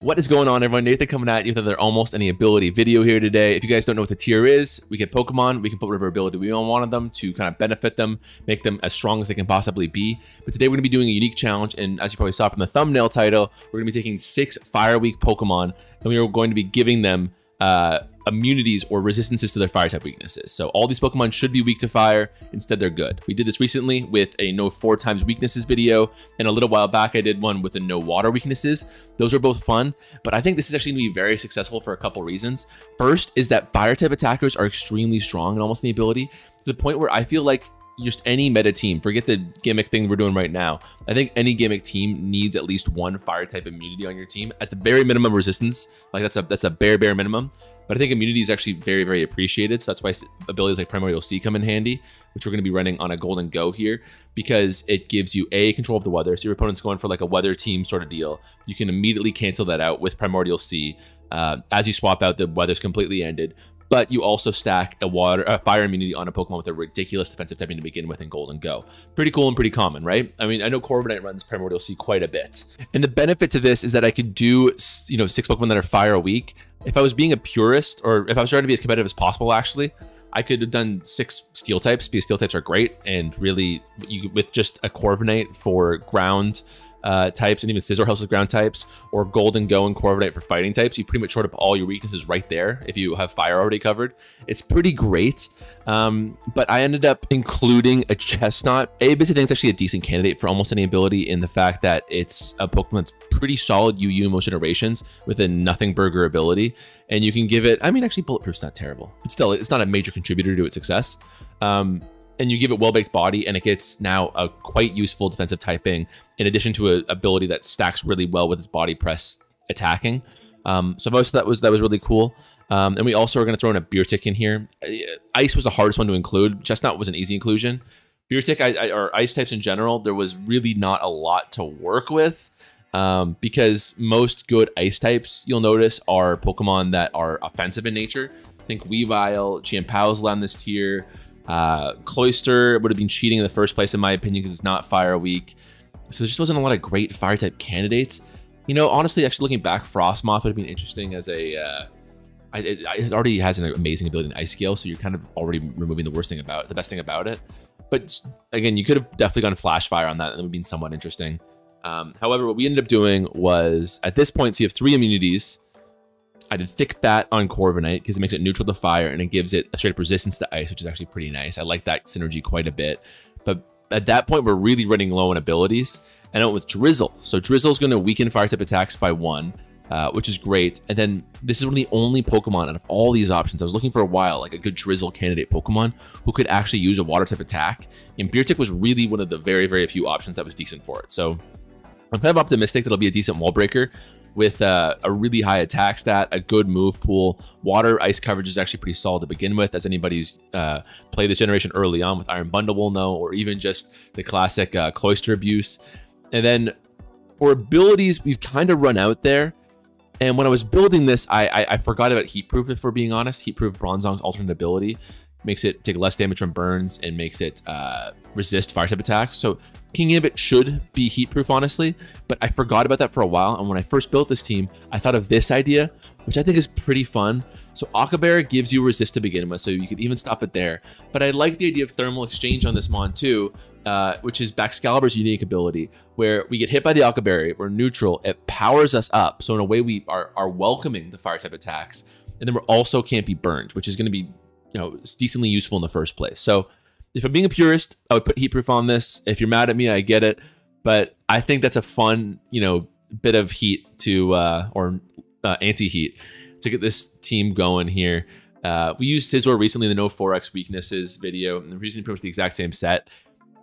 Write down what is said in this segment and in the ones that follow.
What is going on, everyone? Nathan coming at you with another Almost Any Ability video here today. If you guys don't know what the tier is, we get Pokemon, we can put whatever ability we want on them to kind of benefit them, make them as strong as they can possibly be. But today we're going to be doing a unique challenge, and as you probably saw from the thumbnail title, we're going to be taking 6 Fire Weak Pokemon, and we are going to be giving them immunities or resistances to their fire type weaknesses. So all these Pokemon should be weak to fire, instead they're good. We did this recently with a no 4 times weaknesses video, and a little while back I did one with a no water weaknesses. Those are both fun, but I think this is actually going to be very successful for a couple reasons. First is that fire type attackers are extremely strong in Almost Any Ability, to the point where I feel like just any meta team, forget the gimmick thing we're doing right now, I think any gimmick team needs at least one fire type immunity on your team. At the very minimum, resistance, like that's a bare minimum. But I think immunity is actually very appreciated. So that's why abilities like Primordial Sea come in handy, which we're going to be running on a Golden Go here, because it gives you control of the weather. So your opponent's going for like a weather team sort of deal. You can immediately cancel that out with Primordial Sea. As you swap out, the weather's completely ended. But you also stack a fire immunity on a Pokemon with a ridiculous defensive typing to begin with in Golden Go. Pretty cool and pretty common, right? I mean, I know Corviknight runs Primordial Sea quite a bit. And the benefit to this is that I could do, 6 Pokemon that are fire weak. If I was being a purist, or if I was trying to be as competitive as possible, actually, I could have done 6 Steel types, because Steel types are great, and really, with just a Corviknight for ground types, and even Scissorhouse with ground types, or Golden Go and Corviknight for fighting types, you pretty much short up all your weaknesses right there if you have fire already covered. It's pretty great, but I ended up including a Chestnut. Basically, I think it's actually a decent candidate for Almost Any Ability in the fact that it's a Pokemon that's pretty solid UU most generations with a nothing burger ability, and you can give it, I mean, actually Bulletproof's not terrible, but still, it's not a major contributor to its success. And you give it Well-Baked Body, and it gets now a quite useful defensive typing, in addition to an ability that stacks really well with its body press attacking. So most of that was really cool. And we also are going to throw in a Beertick in here. Ice was the hardest one to include. Chestnut was an easy inclusion. Beertick, or ice types in general, there was really not a lot to work with. Because most good ice types, you'll notice, are Pokemon that are offensive in nature. I think Weavile, Chiampow's on this tier. Cloyster would have been cheating in the first place, in my opinion, because it's not fire weak. So there just wasn't a lot of great fire type candidates. Honestly, actually looking back, Frostmoth would have been interesting as a... it already has an amazing ability in Ice Scale, so you're kind of already removing the best thing about it. But again, you could have definitely gone Flash Fire on that, and it would have been somewhat interesting. However, what we ended up doing was, at this point, so you have 3 immunities. I did Thick Fat on Corviknight because it makes it neutral to fire, and it gives it a straight up resistance to ice, which is actually pretty nice. I like that synergy quite a bit. But at that point, we're really running low on abilities, and I went with Drizzle. So Drizzle is going to weaken fire type attacks by 1, which is great. And then this is one of the only Pokemon out of all these options I was looking for a while, like a good Drizzle candidate Pokemon who could actually use a water type attack. And Beertick was really one of the very few options that was decent for it. So I'm kind of optimistic that it'll be a decent wall breaker with a really high attack stat, a good move pool. Water ice coverage is actually pretty solid to begin with, as anybody's played this generation early on with Iron Bundle will know, or even just the classic Cloyster abuse. And then for abilities, we've kind of run out there. And when I was building this, I forgot about Heat Proof, if we're being honest. Heat Proof, Bronzong's alternate ability, makes it take less damage from burns and makes it resist fire type attacks. So Kingambit should be heat proof, honestly, but I forgot about that for a while. And when I first built this team, I thought of this idea, which I think is pretty fun. So Occabear gives you resist to begin with, so you could even stop it there. But I like the idea of Thermal Exchange on this Mon too, which is Baxcalibur's unique ability, where we get hit by the Occabear, we're neutral, it powers us up. So in a way, we are welcoming the fire type attacks, and then we're also can't be burned, which is going to be decently useful in the first place. So if I'm being a purist, I would put heat proof on this. If you're mad at me, I get it, but I think that's a fun, bit of heat to or anti-heat to get this team going here. We used Scizor recently in the no 4x weaknesses video, and we're using pretty much the exact same set.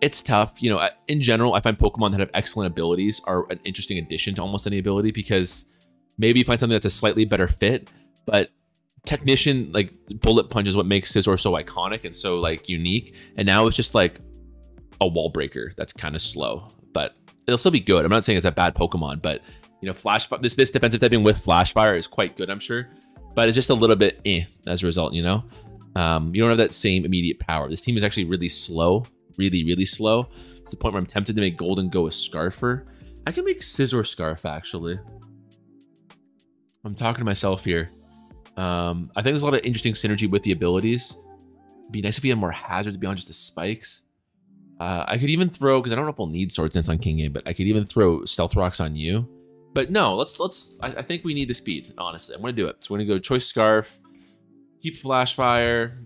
It's tough, in general. I find Pokemon that have excellent abilities are an interesting addition to Almost Any Ability, because maybe you find something that's a slightly better fit, but Technician, like Bullet Punch, is what makes Scizor so iconic and so unique. And now it's just like a wall breaker that's kind of slow, but it'll still be good. I'm not saying it's a bad Pokemon, but this defensive typing with Flash Fire is quite good, I'm sure, but it's just a little bit as a result. You don't have that same immediate power. This team is actually really slow, really slow. It's the point where I'm tempted to make Golden Go a Scarfer. I can make Scizor Scarf, actually. I'm talking to myself here. I think there's a lot of interesting synergy with the abilities. It'd be nice if we had more hazards beyond just the spikes. I could even throw, because I don't know if we'll need Swords Dance on King Game, but I could even throw Stealth Rocks on you. But no, I think we need the speed, honestly. I'm going to do it. So we're going to go Choice Scarf, keep Flash Fire.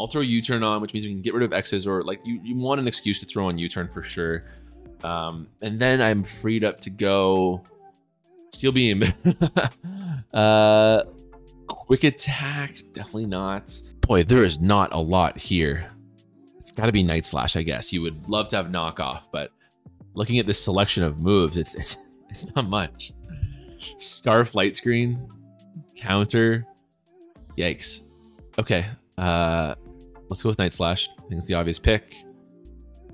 I'll throw U-Turn on, which means we can get rid of X's, or like you want an excuse to throw on U-Turn for sure. And then I'm freed up to go Steel Beam. Quick Attack, definitely not. Boy, there is not a lot here. It's got to be Night Slash, I guess. You would love to have Knockoff, but looking at this selection of moves, it's not much. Scarf, Light Screen, Counter. Yikes. Okay, let's go with Night Slash. I think it's the obvious pick.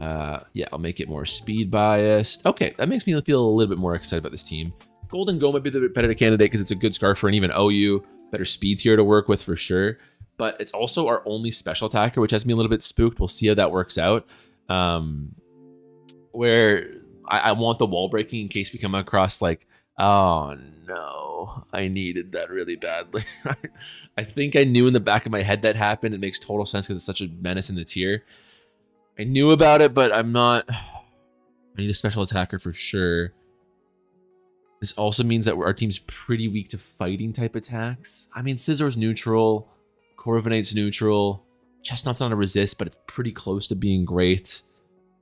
Yeah, I'll make it more speed biased. Okay, that makes me feel a little bit more excited about this team. Golden Go might be the better candidate because it's a good Scarf for an even OU. Better speed tier to work with for sure. But it's also our only special attacker, which has me a little bit spooked. We'll see how that works out. Where I want the wall breaking in case we come across like, oh no, I needed that really badly. I think I knew in the back of my head that happened. It makes total sense because it's such a menace in the tier. I knew about it, but I'm not. I need a special attacker for sure. This also means that our team's pretty weak to fighting type attacks. I mean, Scissor's neutral, Corviknight's neutral, Chestnut's not a resist, but it's pretty close to being great.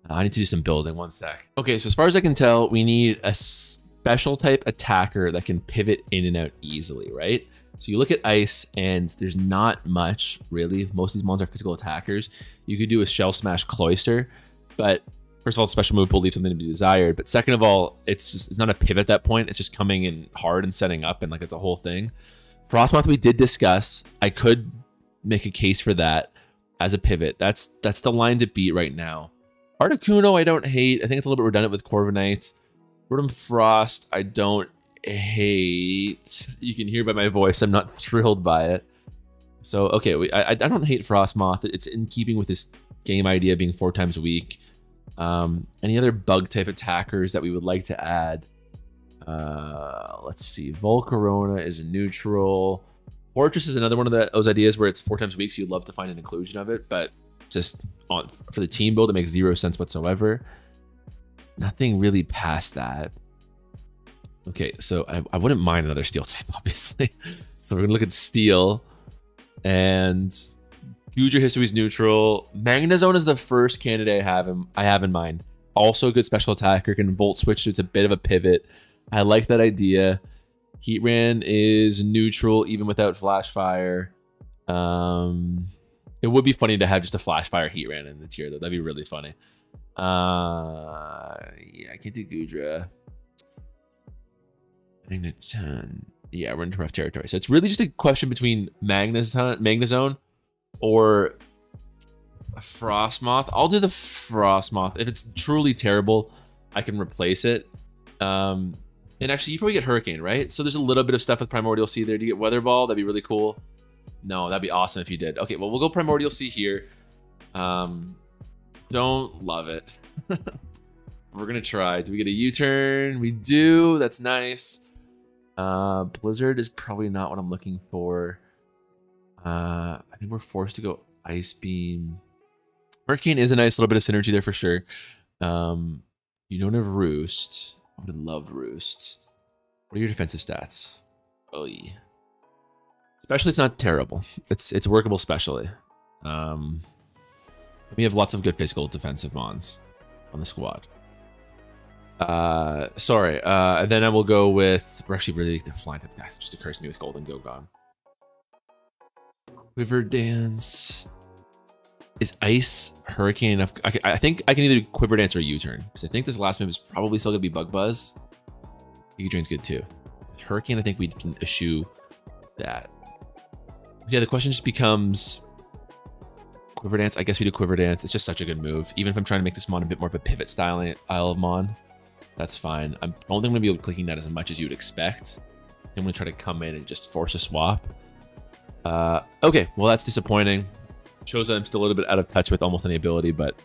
I need to do some building, 1 sec. Okay, so as far as I can tell, we need a special type attacker that can pivot in and out easily, right? So you look at Ice, and there's not much, really. Most of these mons are physical attackers. You could do a Shell Smash Cloyster, but first of all, special move will leave something to be desired. But second of all, it's not a pivot at that point. It's just coming in hard and setting up, and like it's a whole thing. Frostmoth we did discuss. I could make a case for that as a pivot. That's the line to beat right now. Articuno I don't hate. I think it's a little bit redundant with Corviknight. Rotom Frost I don't hate. You can hear by my voice I'm not thrilled by it. So okay, I don't hate Frostmoth. It's in keeping with this game idea being 4 times weak. Any other bug type attackers that we would like to add? Let's see. Volcarona is a neutral. Fortress is another one of those ideas where it's 4 times weak, so you'd love to find an inclusion of it, but just for the team build, it makes 0 sense whatsoever. Nothing really past that. Okay, so I wouldn't mind another steel type, obviously. So we're gonna look at steel, and Goodra History is neutral. Magnezone is the first candidate I have in mind. Also a good special attacker, can Volt Switch, so it's a bit of a pivot. I like that idea. Heatran is neutral even without Flash Fire. It would be funny to have just a Flash Fire Heatran in the tier, though. That'd be really funny. Yeah, I can't do Goodra. Yeah, we're into rough territory. So it's really just a question between Magnezone or a Frostmoth. I'll do the Frostmoth. If it's truly terrible, I can replace it. And actually, you probably get Hurricane, right? So there's a little bit of stuff with Primordial Sea there. Do you get Weather Ball? That'd be really cool. No, that'd be awesome if you did. Okay, well, we'll go Primordial Sea here. Don't love it. We're gonna try. Do we get a U-turn? We do. That's nice. Blizzard is probably not what I'm looking for. I think we're forced to go Ice Beam. Hurricane is a nice little bit of synergy there for sure. You don't have Roost. I would have loved Roost. What are your defensive stats? Oh yeah. Especially, it's not terrible. It's workable specially. We have lots of good physical defensive mons on the squad. Sorry. And then I will go with, we're actually really the flying type attacks. It just occurs to me with Golden Go gone. Quiver Dance. Is Ice Hurricane enough? I think I can either do Quiver Dance or U-turn, because I think this last move is probably still gonna be Bug Buzz. U-turn's good too. With Hurricane, I think we can eschew that. Yeah, the question just becomes Quiver Dance. I guess we do Quiver Dance. It's just such a good move. Even if I'm trying to make this mon a bit more of a pivot style of mon, that's fine. I don't think I'm gonna be able to clicking that as much as you would expect. I'm gonna try to come in and just force a swap. Okay, well that's disappointing. Shows that I'm still a little bit out of touch with almost any ability, but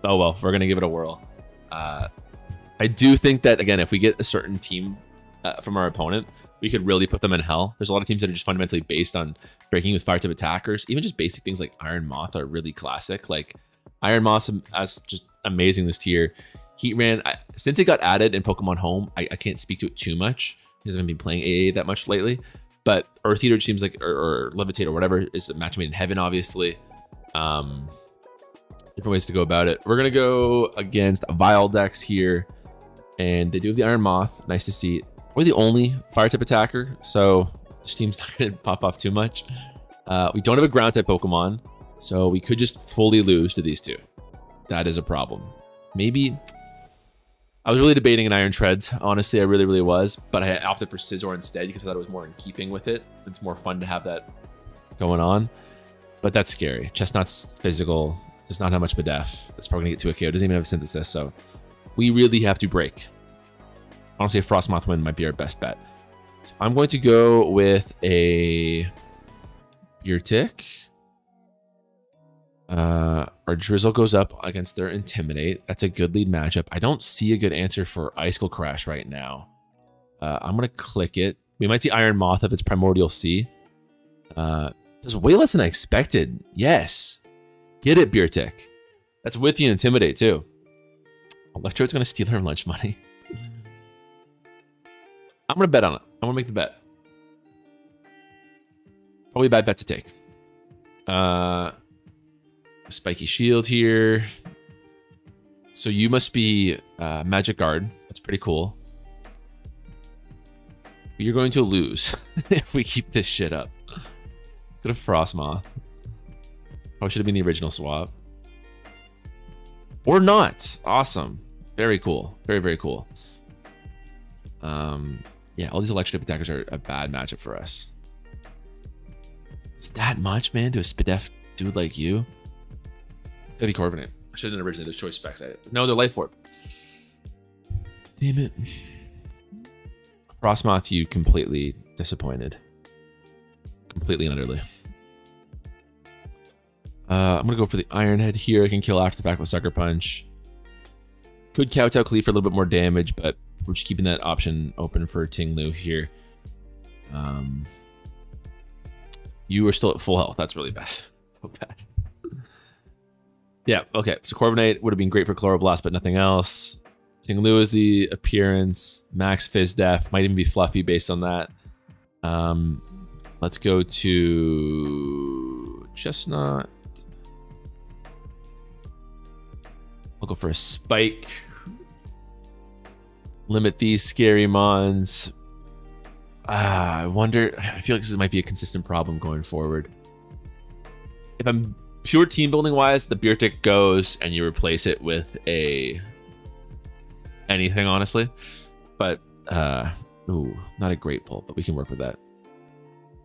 oh well, we're gonna give it a whirl. I do think that again, if we get a certain team from our opponent, we could really put them in hell. There's a lot of teams that are just fundamentally based on breaking with fire type attackers. Even just basic things like Iron Moth are really classic. Like Iron Moth as just amazing this tier. Heatran, since it got added in Pokemon Home, I can't speak to it too much because I haven't been playing AA that much lately. But Earth Eater seems like, or Levitate or whatever, is a match made in heaven, obviously. Different ways to go about it. We're going to go against Vildex here. And they do have the Iron Moth. Nice to see. We're the only fire type attacker, so this team's not going to pop off too much. We don't have a ground type Pokemon, so we could just fully lose to these two. That is a problem. Maybe... I was really debating an Iron Treads. Honestly, I really, really was. But I opted for Scizor instead because I thought it was more in keeping with it. It's more fun to have that going on. But that's scary. Chestnut's physical. Does not have much Bidef. It's probably going to get to a KO. Doesn't even have a Synthesis, so... we really have to break. Honestly, a Frostmoth win might be our best bet. So I'm going to go with a Beertick. Our Drizzle goes up against their Intimidate. That's a good lead matchup. I don't see a good answer for Icicle Crash right now. I'm going to click it. We might see Iron Moth if it's Primordial Sea. Does way less than I expected. Yes. Get it, Beertick. That's with the Intimidate, too. Electrode's going to steal her lunch money. I'm going to bet on it. I'm going to make the bet. Probably a bad bet to take. Spiky Shield here. So you must be Magic Guard. That's pretty cool. But you're going to lose if we keep this shit up. Let's go to Frostmoth. Probably should have been the original swap. Or not. Awesome. Very cool. Very, very cool. Yeah, all these electric attackers are a bad matchup for us. Is that much, man, to a Spidef dude like you? It's gotta be Corviknight. I should have done originally those choice specs. No, they're Life Orb. Damn it. Frostmoth, you completely disappointed. Completely and utterly. I'm gonna go for the Iron Head here. I can kill after the fact with Sucker Punch. Could Kowtow Cleave for a little bit more damage, but we're just keeping that option open for Ting-Lu here. You are still at full health. That's really bad. So bad. Yeah, okay. So Corviknight would have been great for Chloroblast, but nothing else. Ting-Lu is the appearance. Max Fizz Def. Might even be fluffy based on that. Let's go to Chestnut. I'll go for a Spike. Limit these scary mons. I wonder, I feel like this might be a consistent problem going forward. If I'm pure team building wise, the Beertick goes and you replace it with a anything, honestly. But, ooh, not a great pull, but we can work with that.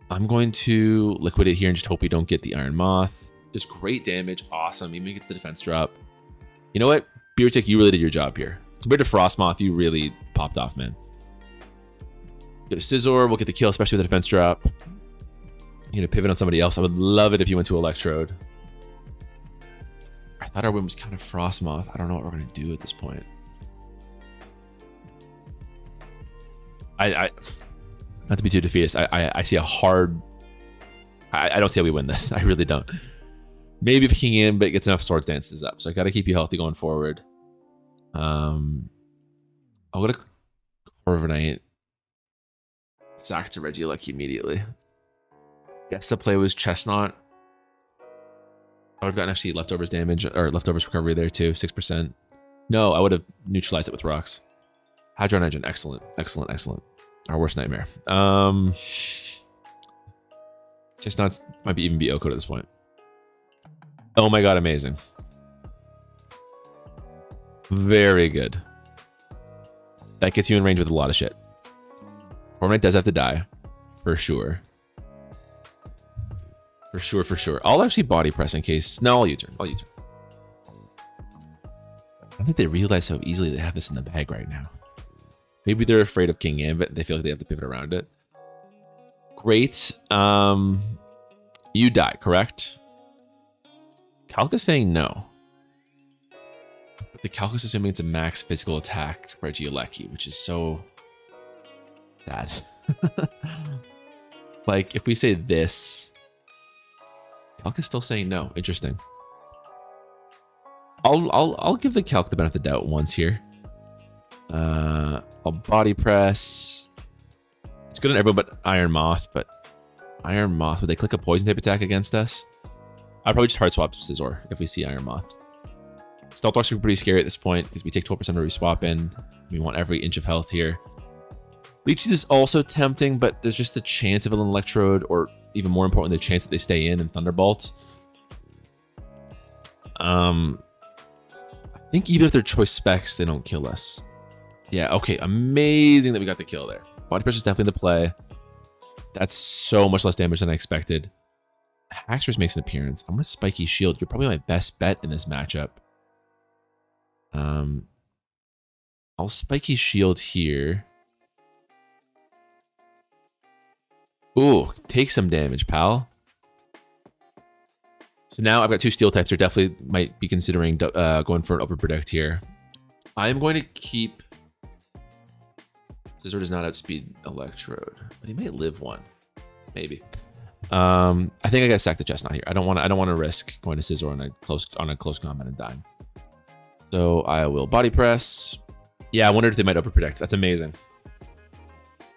I'm going to liquidate here and just hope we don't get the Iron Moth. Just great damage, awesome, even gets the defense drop. You know what? Beertick, you really did your job here. Compared to Frostmoth, you really popped off, man. Get a Scizor, we'll get the kill, especially with the defense drop. You're gonna pivot on somebody else. I would love it if you went to Electrode. I thought our win was kind of Frostmoth. I don't know what we're gonna do at this point. Not to be too defeatist, I see a hard... I don't see how we win this. I really don't. Maybe if King Ambit gets enough Swords Dances up. So I gotta keep you healthy going forward. I'll go to Corviknight. Sack to Regieleki immediately. Guess the play was Chestnut. I would have gotten FC leftovers damage, or leftovers recovery there too, 6%. No, I would have neutralized it with rocks. Hadron Engine, excellent, excellent, excellent. Our worst nightmare. Chestnuts might even be Oko at this point. Oh my god, amazing. Very good. That gets you in range with a lot of shit. Corviknight does have to die. For sure. For sure, for sure. I'll actually body press in case... No, I'll U-turn. I'll U-turn. I think they realize how easily they have this in the bag right now. Maybe they're afraid of King Ambit and they feel like they have to pivot around it. Great. You die, correct? Calca's saying no. But the Calca's assuming it's a max physical attack for Regieleki, which is so sad. Like, if we say this, Calc is still saying no. Interesting. I'll give the Calc the benefit of the doubt once here. I'll body press. It's good on everyone but Iron Moth, but Iron Moth, would they click a poison type attack against us? I'd probably just hard swap Scizor if we see Iron Moth. Stealth Rocks are pretty scary at this point because we take 12% where we swap in. We want every inch of health here. Leech Seed is also tempting, but there's just the chance of an Electrode, or even more importantly, the chance that they stay in Thunderbolt. I think either if they're choice specs, they don't kill us. Yeah, okay, amazing that we got the kill there. Body Press is definitely the play. That's so much less damage than I expected. Haxorus makes an appearance. I'm going to Spiky Shield. You're probably my best bet in this matchup. I'll Spiky Shield here. Ooh, take some damage, pal. So now I've got 2 steel types. I definitely might be considering going for an Overprotect here. I'm going to keep... Scizor does not outspeed Electrode, but he might live one. Maybe. I think I gotta sack the Chestnut here. I don't want to risk going to Scizor on a close combat and dying. So I will Body Press. Yeah, I wondered if they might Overprotect. That's amazing.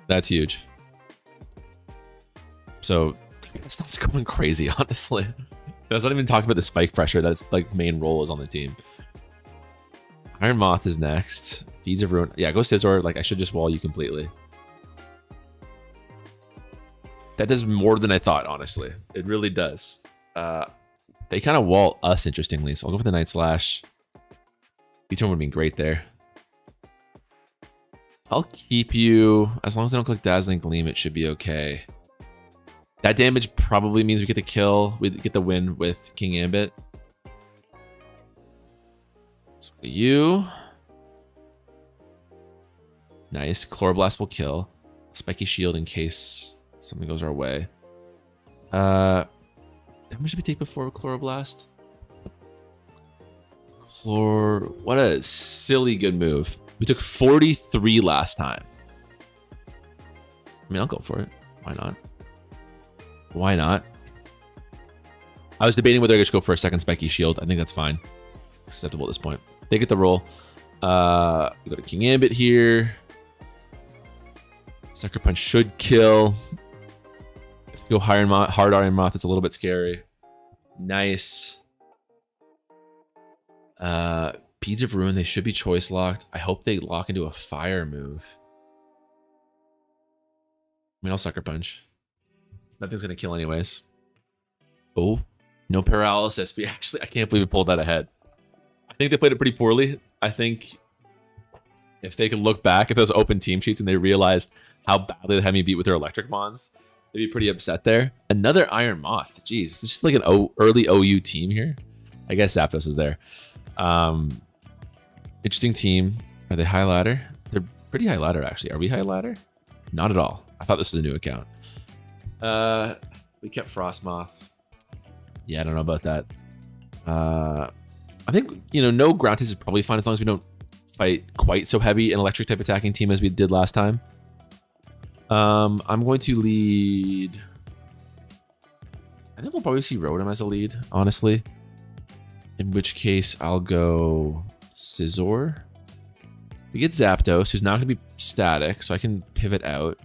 That's huge. So it's not going crazy, honestly. That's not even talking about the spike pressure. That's like main role is on the team. Iron Moth is next. Feeds of Ruin. Yeah, go Scizor. Like, I should just wall you completely. That does more than I thought, honestly. It really does. They kind of wall us, interestingly. So I'll go for the Night Slash. V-turn would have been great there. I'll keep you. As long as I don't click Dazzling Gleam, it should be okay. That damage probably means we get the kill. We get the win with King Ambit. So you. Nice. Chloroblast will kill. Spiky Shield in case something goes our way. How much did we take before Chloroblast? What a silly good move. We took 43 last time. I mean, I'll go for it. Why not? Why not? I was debating whether I should go for a second Spiky Shield. I think that's fine. Acceptable at this point. They get the roll. We go to King Ambit here. Sucker Punch should kill. If you go hard Iron Moth, it's a little bit scary. Nice. Beads of Ruin, they should be choice locked. I hope they lock into a fire move. I mean, I'll Sucker Punch. Nothing's gonna kill anyways. Oh, no paralysis. We actually, I can't believe we pulled that ahead. I think they played it pretty poorly. I think if they could look back, if those open team sheets and they realized how badly they had me beat with their electric mons, they'd be pretty upset there. Another Iron Moth. Jeez, it's just like an early OU team here. I guess Zapdos is there. Interesting team. Are they high ladder? They're pretty high ladder, actually. Are we high ladder? Not at all. I thought this was a new account. We kept Frostmoth. Yeah, I don't know about that. I think, you know, no ground types is probably fine as long as we don't fight quite so heavy an electric type attacking team as we did last time. I'm going to lead. I think we'll probably see Rotom as a lead, honestly. In which case, I'll go Scizor. We get Zapdos, who's not going to be static, so I can pivot out.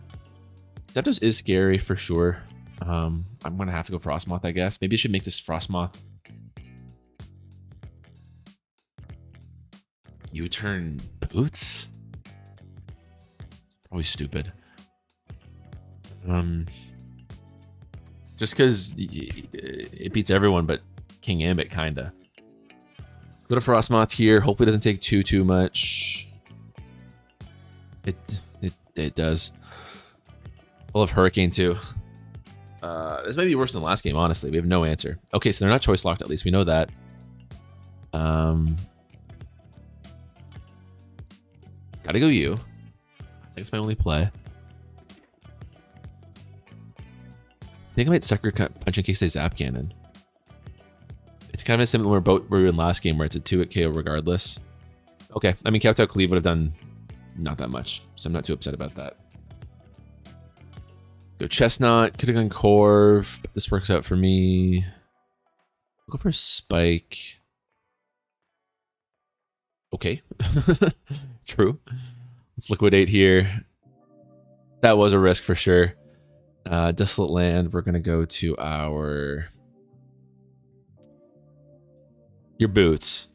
Zapdos is scary for sure. I'm going to have to go Frostmoth, I guess. Maybe I should make this Frostmoth. U-turn boots? Probably stupid. Just because it beats everyone but King Ambit, kinda. Let's go to Frostmoth here. Hopefully it doesn't take too much. It does. Full of Hurricane too. This might be worse than the last game, honestly. We have no answer. Okay, so they're not choice locked, at least. We know that. Gotta go you. I think it's my only play. I think I might Sucker Punch in case they Zap Cannon. It's kind of similar where we were in last game where it's a 2-hit KO regardless. Okay, I mean, Kowtow Cleave would have done not that much, so I'm not too upset about that. Go Chestnut. Could have gone Corv, but this works out for me. Go for Spike. Okay. True. Let's liquidate here. That was a risk for sure. Desolate Land. We're going to go to your Boots.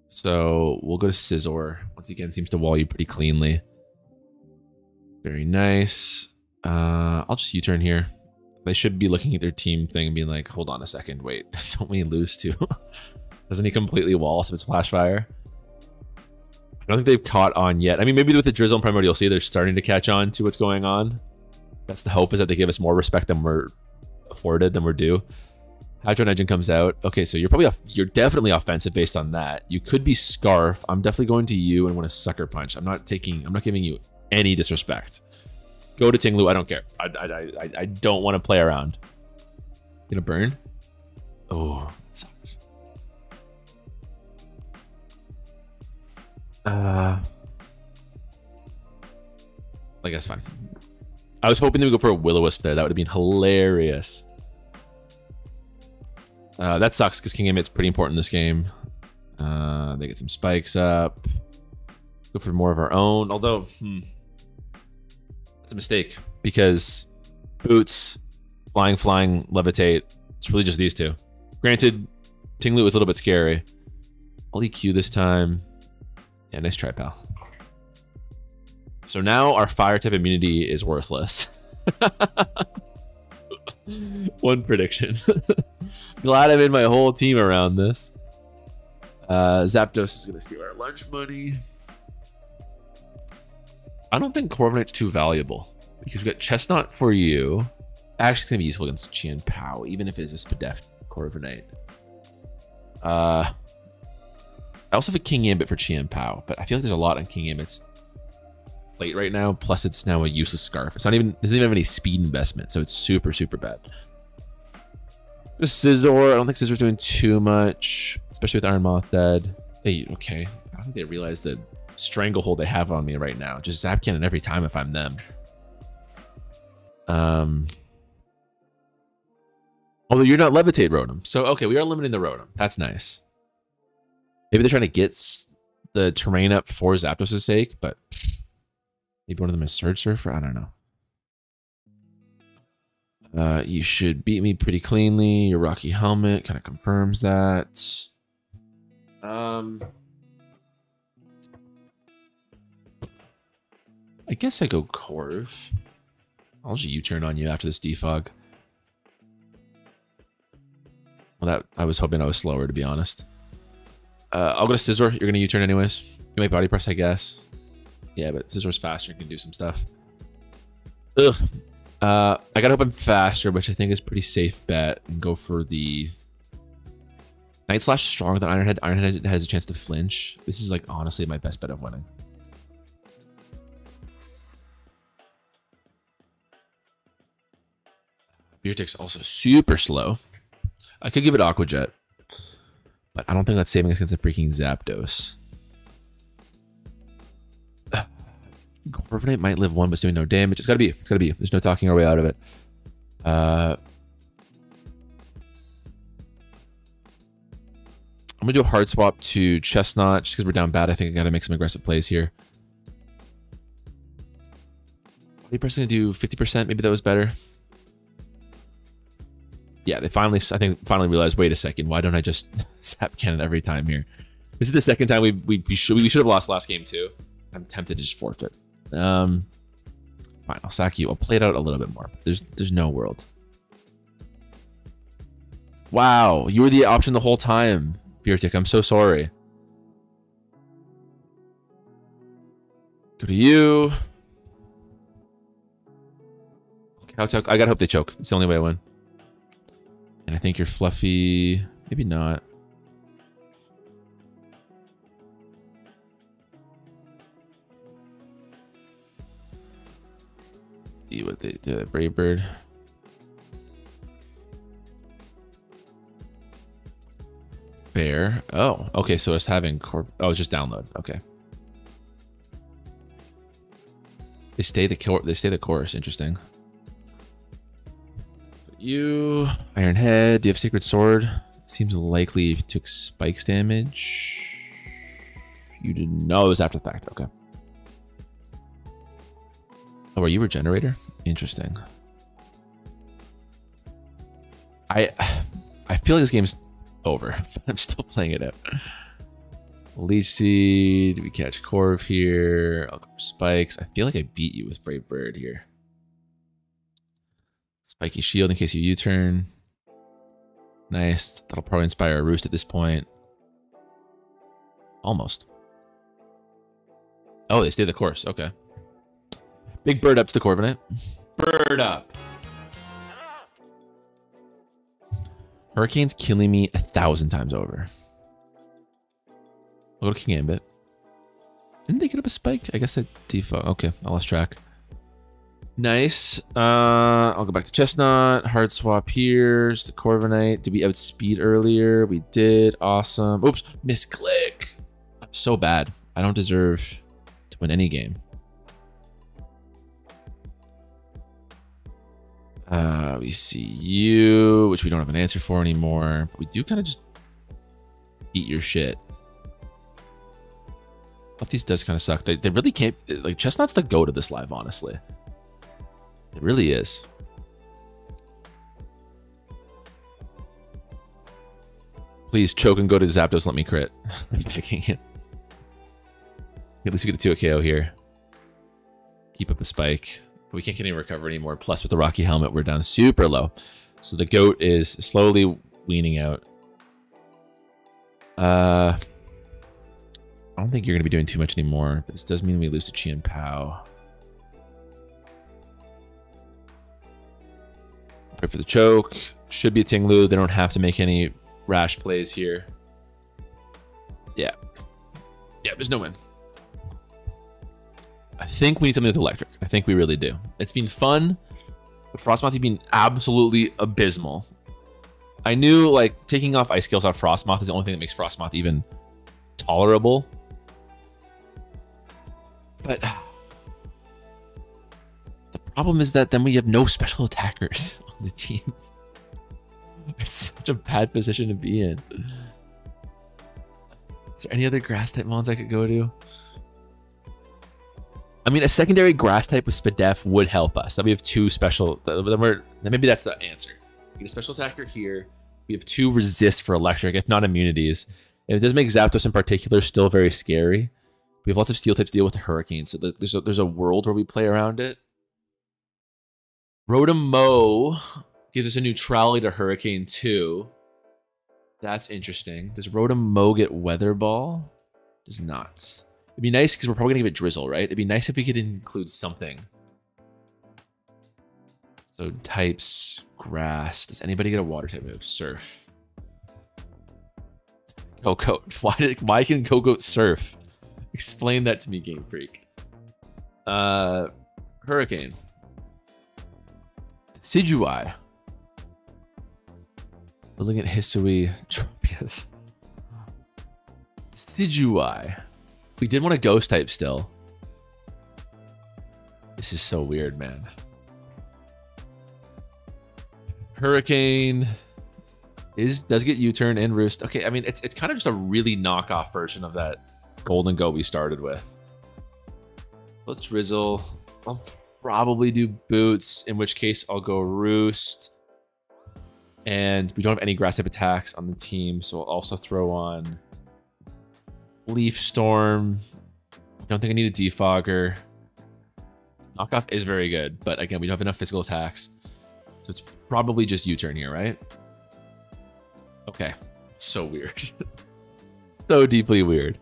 So we'll go to Scizor. Once again, seems to wall you pretty cleanly. Very nice. I'll just U-turn here. They should be looking at their team thing and being like, hold on a second, wait, don't we lose too? Doesn't he completely wall if it's Flash Fire? I don't think they've caught on yet. I mean, maybe with the Drizzle and Primordial Sea, they're starting to catch on to what's going on. That's the hope, is that they give us more respect than we're afforded, than we're due. Hydro Engine comes out. Okay, so you're definitely offensive based on that. You could be Scarf. I'm definitely going to you and want to Sucker Punch. I'm not giving you any disrespect. Go to Tinglu. I don't care. I don't want to play around. Gonna burn? Oh, it sucks. I guess fine. I was hoping they would go for a Will-O-Wisp there. That would have been hilarious. That sucks because King Amit's pretty important in this game. They get some spikes up. Go for more of our own. Although, that's a mistake because Boots, Flying, Levitate. It's really just these two. Granted, Tinglu is a little bit scary. I'll EQ this time. Yeah, nice try, pal. So now our fire type immunity is worthless. One prediction. Glad I made my whole team around this. Zapdos is going to steal our lunch money. I don't think Corviknight's too valuable because we got Chestnut for you. Actually, it's going to be useful against Chien-Pao, even if it is a Spadef Corviknight. I also have a King Ambit for Chien-Pao, but I feel like there's a lot on King Ambit's plate right now. Plus, it's now a useless Scarf. It doesn't even have any speed investment, so it's super, super bad. Just Scizor. I don't think Scissor's doing too much, especially with Iron Moth dead. Hey, okay. I don't think they realize the stranglehold they have on me right now. Just Zap Cannon every time if I'm them. Although you're not Levitate Rotom. So, okay, we are limiting the Rotom. That's nice. Maybe they're trying to get the terrain up for Zapdos' sake, but maybe one of them is Surge Surfer? I don't know. You should beat me pretty cleanly. Your Rocky Helmet kind of confirms that. I guess I go Corv. I'll just U-turn on you after this defog. Well, I was hoping I was slower, to be honest. I'll go to Scizor. You're going to U-turn anyways. You might Body Press, I guess. Yeah, but Scissor's faster. You can do some stuff. Ugh. I gotta hope I'm faster, which I think is a pretty safe bet. And go for the Night Slash stronger than Iron Head. Iron Head has a chance to flinch. This is like honestly my best bet of winning. Beertic's also super slow. I could give it Aqua Jet, but I don't think that's saving us against the freaking Zapdos. Corviknight might live one, but it's doing no damage. It's gotta be. It's gotta be. There's no talking our way out of it. I'm gonna do a hard swap to Chestnut just because we're down bad. I think I gotta make some aggressive plays here. Are you personally gonna do 50%? Maybe that was better. Yeah, they finally, I think, realized. Wait a second, why don't I just Zap Cannon every time here? This is the second time we should have lost last game too. I'm tempted to just forfeit. Fine, I'll sack you. I'll play it out a little bit more. But there's no world. Wow, you were the option the whole time, Beertic. I'm so sorry. Go to you. I gotta hope they choke. It's the only way I win. And I think you're Fluffy. Maybe not. See what they do. Brave Bird. Bear. Oh, okay. So it's having oh, it's just download. Okay. They stay the course. Interesting. You, Iron Head. Do you have Sacred Sword? Seems likely if you took spikes damage. You didn't know it was after the fact. Okay. Oh, are you Regenerator? Interesting. I feel like this game's over. I'm still playing it out. Leech Seed. We catch Corv here. I'll go for spikes. I feel like I beat you with Brave Bird here. Spiky Shield in case you U-turn. Nice. That'll probably inspire a Roost at this point. Almost. Oh, they stay the course. Okay. Big bird up to the Corviknight. Bird up. Hurricane's killing me 1,000 times over. I'll go to King Gambit. Didn't they get up a spike? I guess that default. Okay, I lost track. Nice. I'll go back to Chestnut. Hard swap here. It's the Corviknight. Did we outspeed earlier? We did. Awesome. Oops. Misclick. I'm so bad. I don't deserve to win any game. We see you, which we don't have an answer for anymore. But we do kind of just eat your shit. Lefties does kind of suck. They really can't. Like, Chestnut's the goat of this live, honestly. It really is. Please choke and go to Zapdos. Let me crit. I'm picking it. At least we get a 2 KO here. Keep up a spike. But we can't get any recovery anymore. Plus, with the Rocky Helmet, we're down super low. So the goat is slowly weaning out. I don't think you're going to be doing too much anymore. But this does mean we lose to Chien Pao. Pray for the choke. Should be a Tinglu. They don't have to make any rash plays here. Yeah. Yeah, there's no win. I think we need something with electric. I think we really do. It's been fun, but Frostmoth has been absolutely abysmal. I knew, like, taking off Ice Scales off Frostmoth is the only thing that makes Frostmoth even tolerable. But the problem is that then we have no special attackers on the team. It's such a bad position to be in. Is there any other grass type mons I could go to? I mean, a secondary grass type with Spadef would help us. Then we have 2 special. Then maybe that's the answer. We get a special attacker here. We have 2 resist for electric, if not immunities. And it does make Zapdos in particular still very scary. We have lots of steel types to deal with the Hurricane, so there's a world where we play around it. Rotom-Mow gives us a neutrality to Hurricane too. That's interesting. Does Rotom-Mow get Weather Ball? Does not. It'd be nice because we're probably gonna give it Drizzle, right? It'd be nice if we could include something. So types, grass. Does anybody get a water type move? Surf. Go-Goat. Why can Go-Goat surf? Explain that to me, Game Freak. Hurricane. Decidueye. Looking at Hisui. Tropius. Decidueye. We did want a ghost type still. This is so weird, man. Hurricane does get U-turn and Roost. Okay, I mean it's kind of just a really knockoff version of that Golden Go we started with. Let's Drizzle. I'll probably do Boots, in which case I'll go Roost. And we don't have any grass type attacks on the team, so I'll also throw on Leaf Storm. I don't think I need a Defogger. Knockoff is very good, but again, we don't have enough physical attacks. So it's probably just U-turn here, right? Okay. So weird. So deeply weird.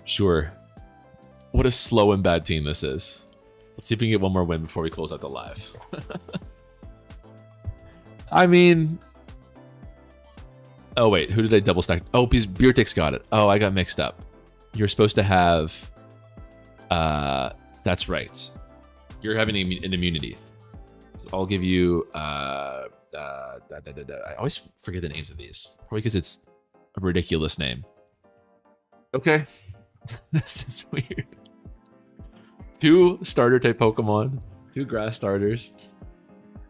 Sure. What a slow and bad team this is. Let's see if we can get one more win before we close out the live. I mean... Oh, wait. Who did I double stack? Oh, because Beertix got it. Oh, I got mixed up. You're supposed to have... That's right. You're having an immunity. So I'll give you... I always forget the names of these. Probably because it's a ridiculous name. Okay. This is weird. 2 starter type Pokemon. 2 grass starters.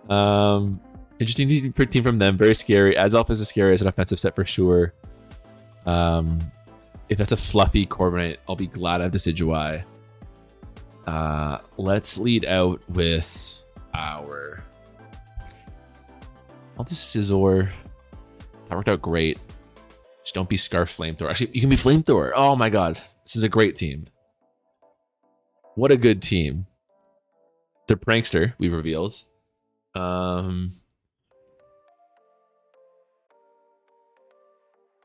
Interesting team from them. Very scary. Azelf is a scary as an offensive set for sure. If that's a fluffy Corviknight, I'll be glad I have Decidueye. Let's lead out with our... I'll do Scizor. That worked out great. Just don't be Scarf Flamethrower. Actually, you can be Flamethrower. Oh my god. This is a great team. What a good team. They're Prankster, we've revealed.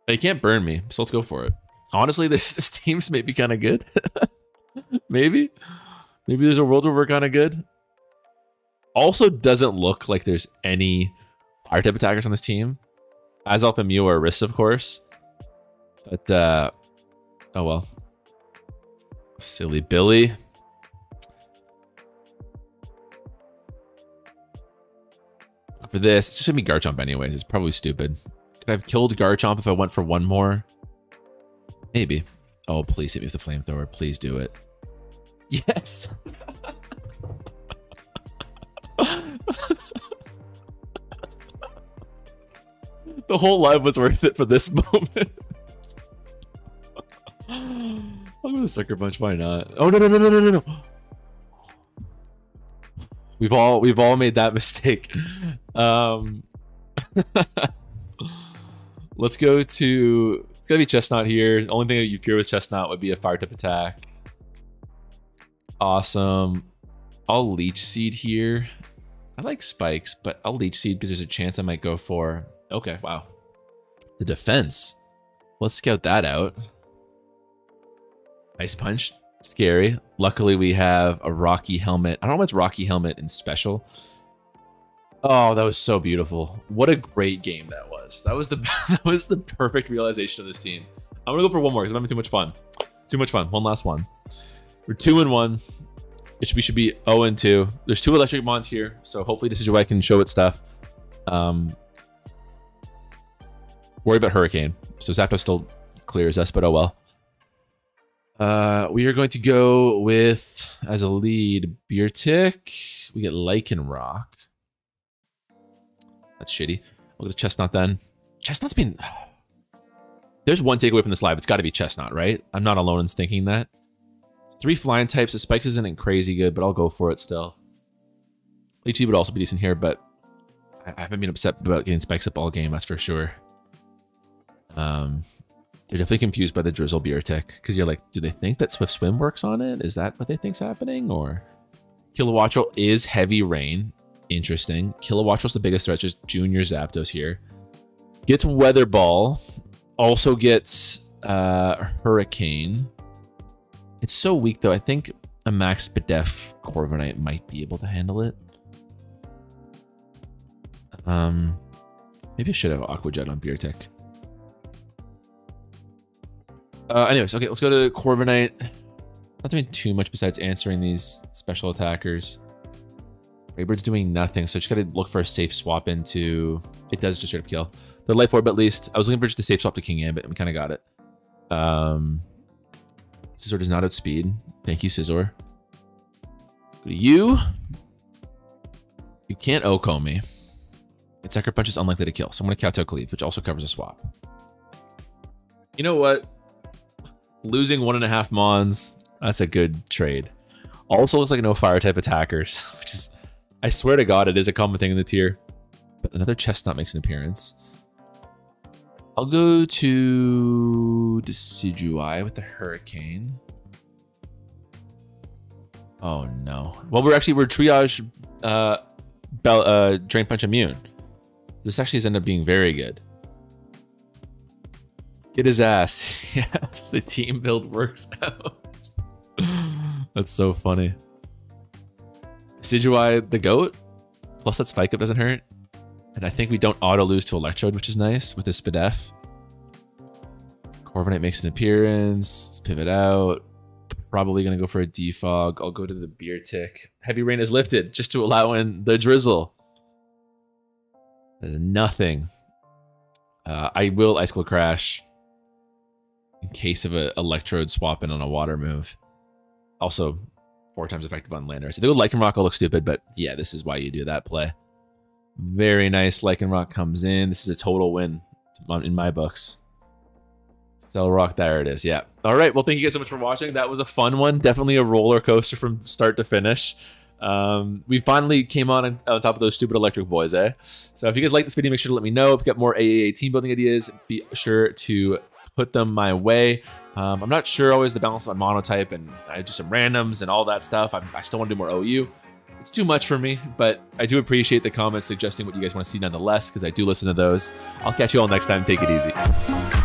They can't burn me, so let's go for it. Honestly, this team's maybe kind of good. Maybe there's a world where we're kind of good. Also doesn't look like there's any fire type attackers on this team. Azelf and Mew are risks, of course. But, oh well. Silly Billy. For this, it's just gonna be Garchomp anyways. It's probably stupid. Could I have killed Garchomp if I went for one more? Maybe. Oh, please hit me with the Flamethrower. Please do it. Yes. The whole live was worth it for this moment. I'm gonna Sucker Punch. Why not? Oh no. We've all made that mistake. Let's go to... It's gotta be Chestnut here. The only thing that you fear with Chestnut would be a fire type attack. Awesome. I'll Leech Seed here. I like Spikes, but I'll Leech Seed because there's a chance I might go for... Okay, wow. The defense. Let's scout that out. Ice Punch. Scary. Luckily, we have a Rocky Helmet. I don't know what's Rocky Helmet in special. Oh, that was so beautiful. What a great game that was. That was the perfect realization of this team. I'm gonna go for one more because I'm having too much fun. Too much fun. One last one. We're 2-1. We should be 0-2. There's 2 electric mons here, so hopefully this is where I can show it stuff. Worry about Hurricane. So Zapdos still clears us, but oh well. We are going to go with, as a lead, Beertick. We get Lycanroc. That's shitty. We'll go to Chestnut then. Chestnut's been... There's one takeaway from this live. It's got to be Chestnut, right? I'm not alone in thinking that. 3 flying types. The Spikes isn't crazy good, but I'll go for it still. Leechy would also be decent here, but I haven't been upset about getting Spikes up all game, that's for sure. You're definitely confused by the Drizzle Beertick, because you're like, do they think that Swift Swim works on it? Is that what they think's happening? Or Kilowattrel is Heavy Rain. Interesting. Kilowattrel's the biggest threat, just Junior Zapdos here. Gets Weather Ball. Also gets Hurricane. It's so weak though. I think a Max Spadef Corviknight might be able to handle it. Maybe I should have Aqua Jet on Beertick. Anyways, okay, let's go to Corviknight. Not doing too much besides answering these special attackers. Raybird's doing nothing, so I just gotta look for a safe swap into... It does just straight up kill. The Life Orb at least. I was looking for just a safe swap to King Ambit, and we kind of got it. Scizor does not outspeed. Thank you, Scizor. Go to you. You can't OHKO me. And Sucker Punch is unlikely to kill, so I'm gonna Kowtow Cleave, which also covers a swap. You know what? Losing 1.5 Mons, that's a good trade. Also looks like no fire type attackers, which is, I swear to God, it is a common thing in the tier. But another Chestnut makes an appearance. I'll go to Decidueye with the Hurricane. Oh no. Well, we're Triage Drain Punch immune. This actually has ended up being very good. Get his ass. Yes, the team build works out. That's so funny. Decidueye the GOAT. Plus that Spike Up doesn't hurt. And I think we don't auto lose to Electrode, which is nice with this Spadef. Corviknight makes an appearance. Let's pivot out. Probably gonna go for a Defog. I'll go to the Beertick. Heavy Rain is lifted just to allow in the Drizzle. There's nothing. I will Ice Cold Crash in case of an Electrode swap in on a water move. Also, 4 times effective on Landers. If they go Lycanroc, I'll look stupid, but yeah, this is why you do that play. Very nice. Lycanroc comes in. This is a total win in my books. Stellarock, there it is. Yeah. All right. Well, thank you guys so much for watching. That was a fun one. Definitely a roller coaster from start to finish. We finally came on top of those stupid electric boys, eh? So if you guys like this video, make sure to let me know. If you've got more AAA team building ideas, be sure to put them my way. I'm not sure always the balance on monotype, and I do some randoms and all that stuff. I still want to do more OU. It's too much for me, but I do appreciate the comments suggesting what you guys want to see nonetheless, because I do listen to those. I'll catch you all next time. Take it easy.